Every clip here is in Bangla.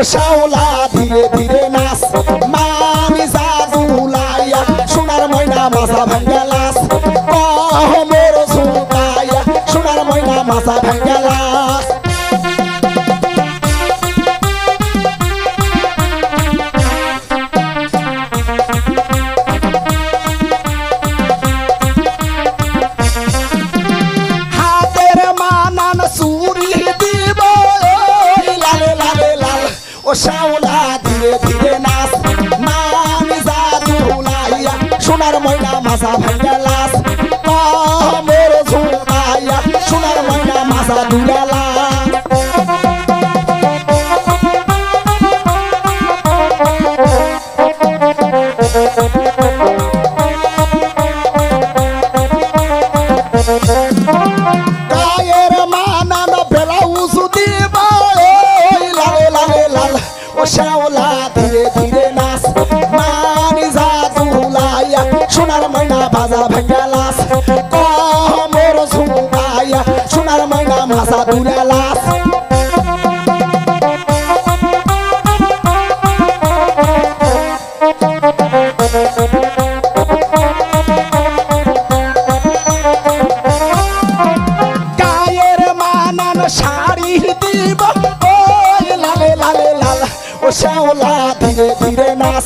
শ্যাওলা ধীরে ধীরে নাচ মানি জাদুলাইয়া সোনার ময়না মাছা ভাঙ্গা লাস মোর ঝুঁকাইয়া সোনার ময়না মাছা ভাঙ্গা লাস ও শ্যাওলা ধীরে ধীরে নাচ মানি জাদুলাইয়া সোনার ময়না মাছা ভাঙ্গা লাস মোর ঝুঁকাইয়া সোনার ময়না মাছা দুলা লাস গায়ের মানান ব্লাউজ দিবা ও শ্যাওলা ধীরে ধীরে নাচ মানি জাদুলাইয়া সোনার ময়না বাজা ভাঙ্গা লাস মোর ঝুঁকাইয়া সোনার ময়না মাছা দুলা লাস গায়ের মানান শাড়ি দিব ও শ্যাওলা ধীরে ধীরে নাচ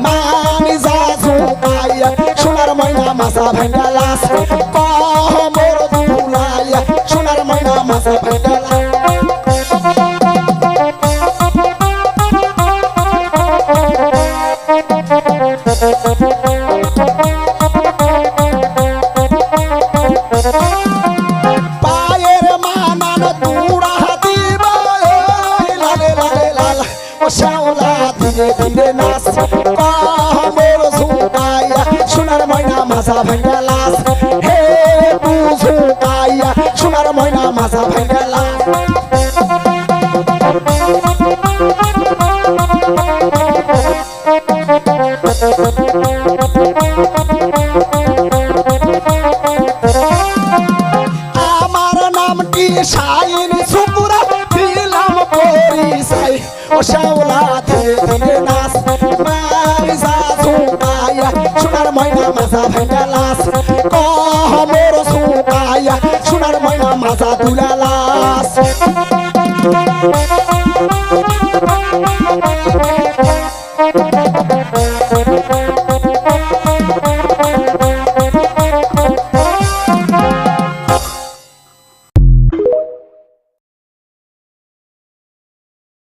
মানি জাদুলাইয়া সোনার ময়না মাছা ভাঙ্গা লাস মোর ঝুঁকাইয়া সোনার ময়না মাছা ভাঙ্গা লাস পায়ের মানান দুড়া দিবা ও শ্যাওলা ধীরে ধীরে নাচ মোর ঝুঁকাইয়া সোনার ময়না মাছা ভাঙ্গা লাস হে তু ঝুঁকাইয়া সোনার ময়না মাছা ভাঙ্গা লাস আমার নামটি শাইন সুপুরা দিলাম পরিচয় ও শ্যাওলা ধীরে ধীরে নাচ মানি জাদুলাইয়া সোনার ময়না মাছা ভাঙ্গা লাস মোর ঝুঁকাইয়া সোনার ময়না মাছা দুলা লাস